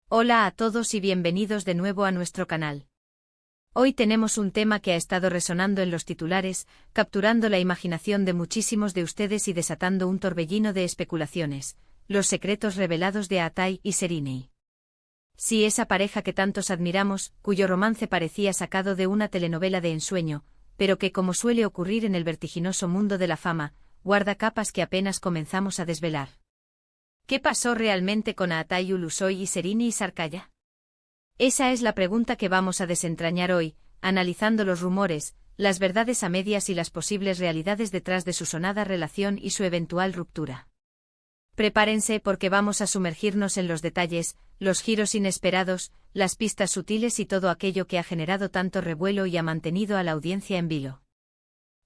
Hola a todos y bienvenidos de nuevo a nuestro canal. Hoy tenemos un tema que ha estado resonando en los titulares, capturando la imaginación de muchísimos de ustedes y desatando un torbellino de especulaciones: los secretos revelados de Atai y Serinei. Sí, esa pareja que tantos admiramos, cuyo romance parecía sacado de una telenovela de ensueño, pero que, como suele ocurrir en el vertiginoso mundo de la fama, guarda capas que apenas comenzamos a desvelar. ¿Qué pasó realmente con Atai Ulusoy y Serinei Sarkaya? Esa es la pregunta que vamos a desentrañar hoy, analizando los rumores, las verdades a medias y las posibles realidades detrás de su sonada relación y su eventual ruptura. Prepárense porque vamos a sumergirnos en los detalles, los giros inesperados, las pistas sutiles y todo aquello que ha generado tanto revuelo y ha mantenido a la audiencia en vilo.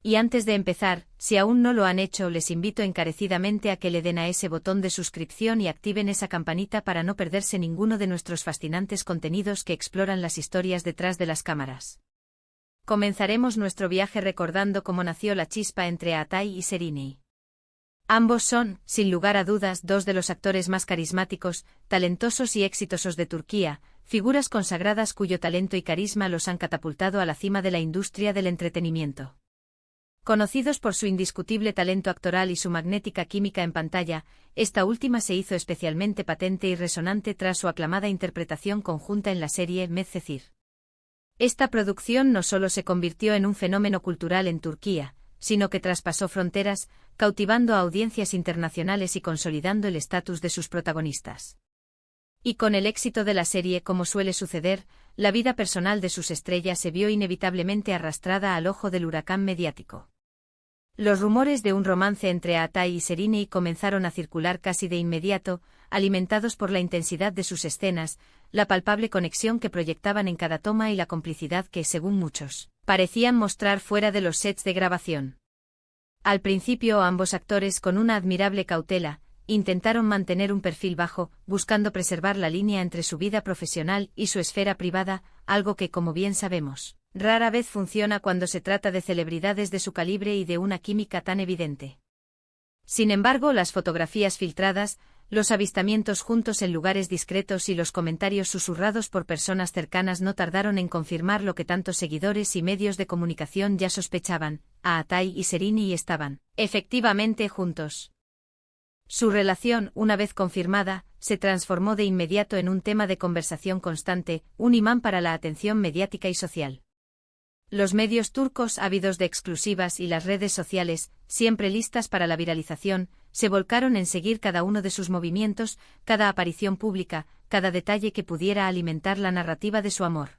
Y antes de empezar, si aún no lo han hecho, les invito encarecidamente a que le den a ese botón de suscripción y activen esa campanita para no perderse ninguno de nuestros fascinantes contenidos que exploran las historias detrás de las cámaras. Comenzaremos nuestro viaje recordando cómo nació la chispa entre Atai y Serinei. Ambos son, sin lugar a dudas, dos de los actores más carismáticos, talentosos y exitosos de Turquía, figuras consagradas cuyo talento y carisma los han catapultado a la cima de la industria del entretenimiento. Conocidos por su indiscutible talento actoral y su magnética química en pantalla, esta última se hizo especialmente patente y resonante tras su aclamada interpretación conjunta en la serie Medcezir. Esta producción no solo se convirtió en un fenómeno cultural en Turquía, sino que traspasó fronteras, cautivando a audiencias internacionales y consolidando el estatus de sus protagonistas. Y con el éxito de la serie, como suele suceder, la vida personal de sus estrellas se vio inevitablemente arrastrada al ojo del huracán mediático. Los rumores de un romance entre Atai y Serinei comenzaron a circular casi de inmediato, alimentados por la intensidad de sus escenas, la palpable conexión que proyectaban en cada toma y la complicidad que, según muchos, parecían mostrar fuera de los sets de grabación. Al principio, ambos actores, con una admirable cautela, intentaron mantener un perfil bajo, buscando preservar la línea entre su vida profesional y su esfera privada, algo que, como bien sabemos, rara vez funciona cuando se trata de celebridades de su calibre y de una química tan evidente. Sin embargo, las fotografías filtradas, los avistamientos juntos en lugares discretos y los comentarios susurrados por personas cercanas no tardaron en confirmar lo que tantos seguidores y medios de comunicación ya sospechaban: Atai y Serinei estaban, efectivamente, juntos. Su relación, una vez confirmada, se transformó de inmediato en un tema de conversación constante, un imán para la atención mediática y social. Los medios turcos, ávidos de exclusivas, y las redes sociales, siempre listas para la viralización, se volcaron en seguir cada uno de sus movimientos, cada aparición pública, cada detalle que pudiera alimentar la narrativa de su amor.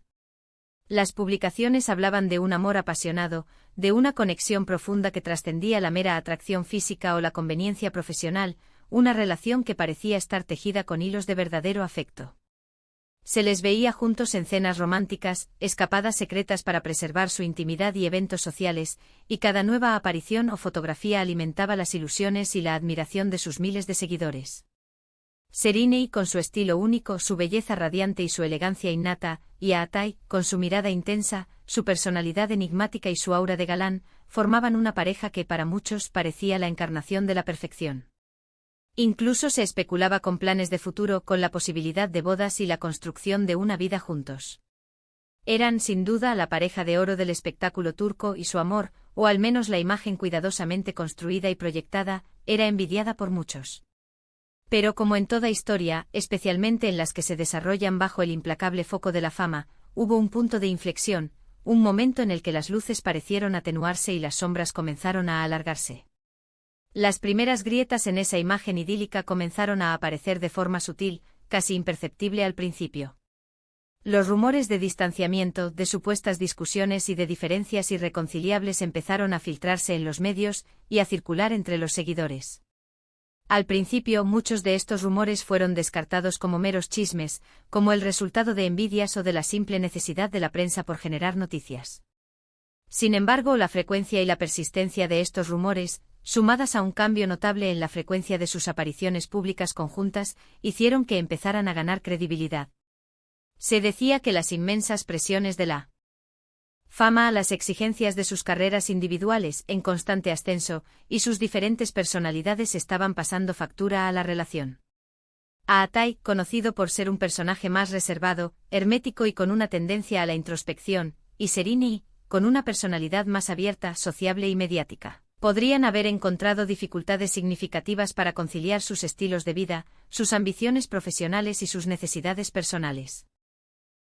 Las publicaciones hablaban de un amor apasionado, de una conexión profunda que trascendía la mera atracción física o la conveniencia profesional, una relación que parecía estar tejida con hilos de verdadero afecto. Se les veía juntos en cenas románticas, escapadas secretas para preservar su intimidad y eventos sociales, y cada nueva aparición o fotografía alimentaba las ilusiones y la admiración de sus miles de seguidores. Serinei, con su estilo único, su belleza radiante y su elegancia innata, y Atai, con su mirada intensa, su personalidad enigmática y su aura de galán, formaban una pareja que para muchos parecía la encarnación de la perfección. Incluso se especulaba con planes de futuro, con la posibilidad de bodas y la construcción de una vida juntos. Eran, sin duda, la pareja de oro del espectáculo turco y su amor, o al menos la imagen cuidadosamente construida y proyectada, era envidiada por muchos. Pero como en toda historia, especialmente en las que se desarrollan bajo el implacable foco de la fama, hubo un punto de inflexión, un momento en el que las luces parecieron atenuarse y las sombras comenzaron a alargarse. Las primeras grietas en esa imagen idílica comenzaron a aparecer de forma sutil, casi imperceptible al principio. Los rumores de distanciamiento, de supuestas discusiones y de diferencias irreconciliables empezaron a filtrarse en los medios y a circular entre los seguidores. Al principio, muchos de estos rumores fueron descartados como meros chismes, como el resultado de envidias o de la simple necesidad de la prensa por generar noticias. Sin embargo, la frecuencia y la persistencia de estos rumores, sumadas a un cambio notable en la frecuencia de sus apariciones públicas conjuntas, hicieron que empezaran a ganar credibilidad. Se decía que las inmensas presiones de la fama a las exigencias de sus carreras individuales, en constante ascenso, y sus diferentes personalidades estaban pasando factura a la relación. Aatai, conocido por ser un personaje más reservado, hermético y con una tendencia a la introspección, y Sereni, con una personalidad más abierta, sociable y mediática, podrían haber encontrado dificultades significativas para conciliar sus estilos de vida, sus ambiciones profesionales y sus necesidades personales.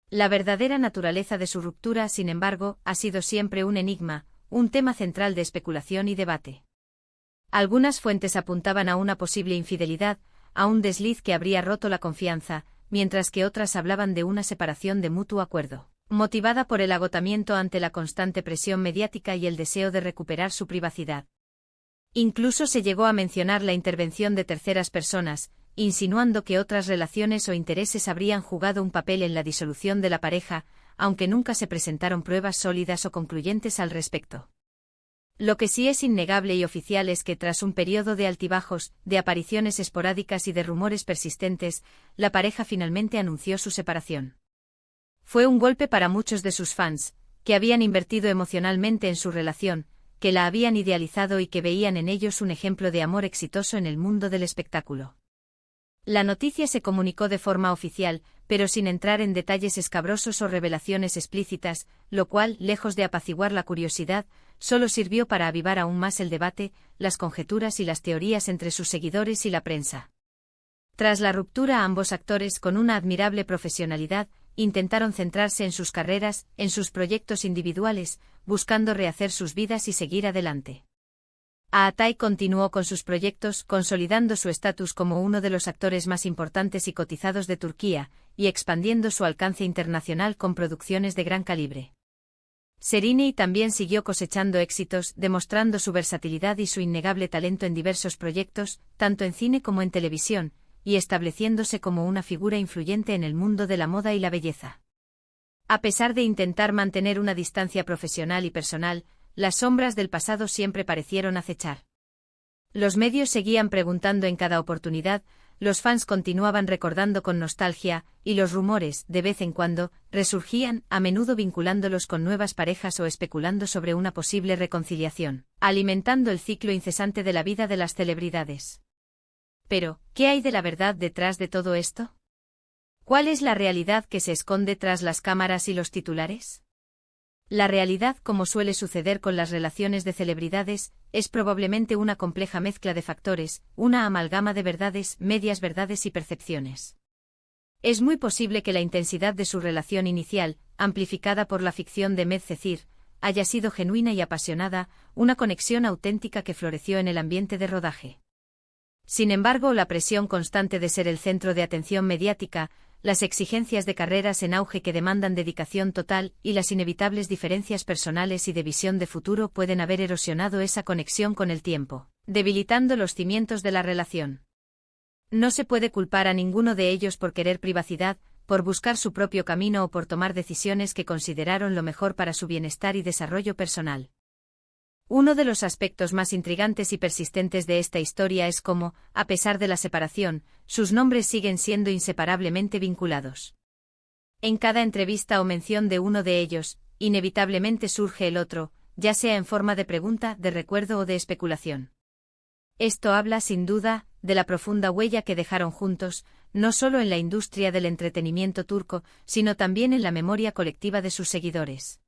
La verdadera naturaleza de su ruptura, sin embargo, ha sido siempre un enigma, un tema central de especulación y debate. Algunas fuentes apuntaban a una posible infidelidad, a un desliz que habría roto la confianza, mientras que otras hablaban de una separación de mutuo acuerdo, motivada por el agotamiento ante la constante presión mediática y el deseo de recuperar su privacidad. Incluso se llegó a mencionar la intervención de terceras personas, insinuando que otras relaciones o intereses habrían jugado un papel en la disolución de la pareja, aunque nunca se presentaron pruebas sólidas o concluyentes al respecto. Lo que sí es innegable y oficial es que tras un periodo de altibajos, de apariciones esporádicas y de rumores persistentes, la pareja finalmente anunció su separación. Fue un golpe para muchos de sus fans, que habían invertido emocionalmente en su relación, que la habían idealizado y que veían en ellos un ejemplo de amor exitoso en el mundo del espectáculo. La noticia se comunicó de forma oficial, pero sin entrar en detalles escabrosos o revelaciones explícitas, lo cual, lejos de apaciguar la curiosidad, solo sirvió para avivar aún más el debate, las conjeturas y las teorías entre sus seguidores y la prensa. Tras la ruptura, ambos actores, con una admirable profesionalidad, intentaron centrarse en sus carreras, en sus proyectos individuales, buscando rehacer sus vidas y seguir adelante. Aatai continuó con sus proyectos, consolidando su estatus como uno de los actores más importantes y cotizados de Turquía, y expandiendo su alcance internacional con producciones de gran calibre. Sereni también siguió cosechando éxitos, demostrando su versatilidad y su innegable talento en diversos proyectos, tanto en cine como en televisión, y estableciéndose como una figura influyente en el mundo de la moda y la belleza. A pesar de intentar mantener una distancia profesional y personal, las sombras del pasado siempre parecieron acechar. Los medios seguían preguntando en cada oportunidad, los fans continuaban recordando con nostalgia, y los rumores, de vez en cuando, resurgían, a menudo vinculándolos con nuevas parejas o especulando sobre una posible reconciliación, alimentando el ciclo incesante de la vida de las celebridades. Pero, ¿qué hay de la verdad detrás de todo esto? ¿Cuál es la realidad que se esconde tras las cámaras y los titulares? La realidad, como suele suceder con las relaciones de celebridades, es probablemente una compleja mezcla de factores, una amalgama de verdades, medias verdades y percepciones. Es muy posible que la intensidad de su relación inicial, amplificada por la ficción de Medcezir, haya sido genuina y apasionada, una conexión auténtica que floreció en el ambiente de rodaje. Sin embargo, la presión constante de ser el centro de atención mediática, las exigencias de carreras en auge que demandan dedicación total y las inevitables diferencias personales y de visión de futuro pueden haber erosionado esa conexión con el tiempo, debilitando los cimientos de la relación. No se puede culpar a ninguno de ellos por querer privacidad, por buscar su propio camino o por tomar decisiones que consideraron lo mejor para su bienestar y desarrollo personal. Uno de los aspectos más intrigantes y persistentes de esta historia es cómo, a pesar de la separación, sus nombres siguen siendo inseparablemente vinculados. En cada entrevista o mención de uno de ellos, inevitablemente surge el otro, ya sea en forma de pregunta, de recuerdo o de especulación. Esto habla, sin duda, de la profunda huella que dejaron juntos, no solo en la industria del entretenimiento turco, sino también en la memoria colectiva de sus seguidores.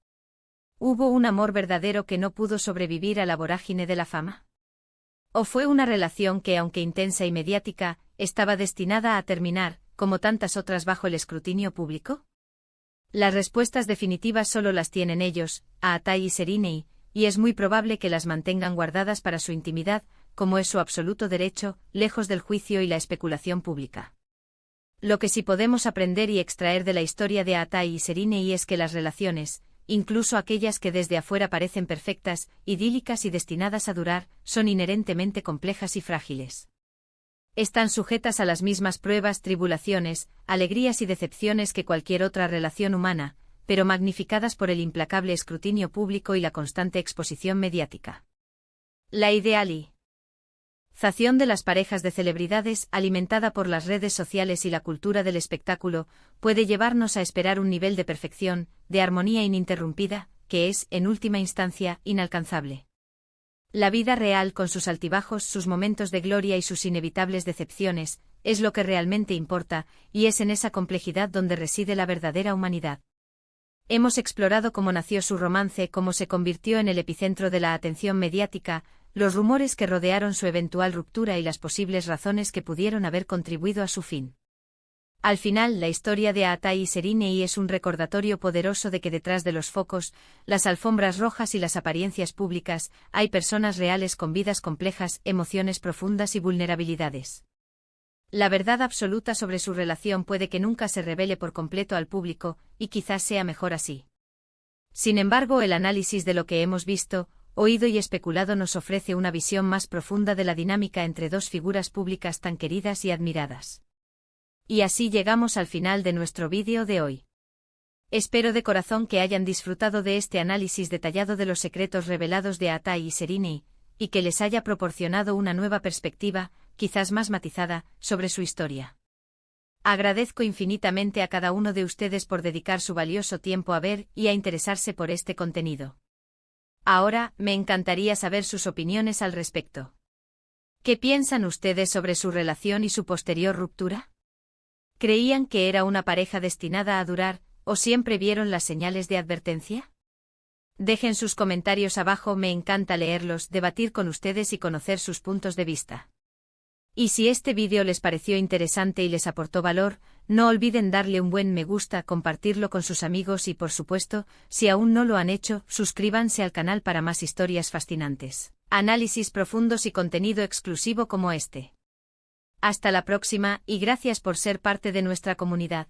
¿Hubo un amor verdadero que no pudo sobrevivir a la vorágine de la fama? ¿O fue una relación que, aunque intensa y mediática, estaba destinada a terminar, como tantas otras bajo el escrutinio público? Las respuestas definitivas solo las tienen ellos, Aatai y Sereni, y es muy probable que las mantengan guardadas para su intimidad, como es su absoluto derecho, lejos del juicio y la especulación pública. Lo que sí podemos aprender y extraer de la historia de Aatai y Sereni es que las relaciones, incluso aquellas que desde afuera parecen perfectas, idílicas y destinadas a durar, son inherentemente complejas y frágiles. Están sujetas a las mismas pruebas, tribulaciones, alegrías y decepciones que cualquier otra relación humana, pero magnificadas por el implacable escrutinio público y la constante exposición mediática. La idealización de las parejas de celebridades, alimentada por las redes sociales y la cultura del espectáculo, puede llevarnos a esperar un nivel de perfección, de armonía ininterrumpida, que es, en última instancia, inalcanzable. La vida real, con sus altibajos, sus momentos de gloria y sus inevitables decepciones, es lo que realmente importa, y es en esa complejidad donde reside la verdadera humanidad. Hemos explorado cómo nació su romance, cómo se convirtió en el epicentro de la atención mediática, los rumores que rodearon su eventual ruptura y las posibles razones que pudieron haber contribuido a su fin. Al final, la historia de Aatai y Serinei es un recordatorio poderoso de que detrás de los focos, las alfombras rojas y las apariencias públicas, hay personas reales con vidas complejas, emociones profundas y vulnerabilidades. La verdad absoluta sobre su relación puede que nunca se revele por completo al público, y quizás sea mejor así. Sin embargo, el análisis de lo que hemos visto, oído y especulado nos ofrece una visión más profunda de la dinámica entre dos figuras públicas tan queridas y admiradas. Y así llegamos al final de nuestro vídeo de hoy. Espero de corazón que hayan disfrutado de este análisis detallado de los secretos revelados de Aatai y Serinei, y que les haya proporcionado una nueva perspectiva, quizás más matizada, sobre su historia. Agradezco infinitamente a cada uno de ustedes por dedicar su valioso tiempo a ver y a interesarse por este contenido. Ahora, me encantaría saber sus opiniones al respecto. ¿Qué piensan ustedes sobre su relación y su posterior ruptura? ¿Creían que era una pareja destinada a durar, o siempre vieron las señales de advertencia? Dejen sus comentarios abajo, me encanta leerlos, debatir con ustedes y conocer sus puntos de vista. Y si este vídeo les pareció interesante y les aportó valor, no olviden darle un buen me gusta, compartirlo con sus amigos y, por supuesto, si aún no lo han hecho, suscríbanse al canal para más historias fascinantes, análisis profundos y contenido exclusivo como este. Hasta la próxima, y gracias por ser parte de nuestra comunidad.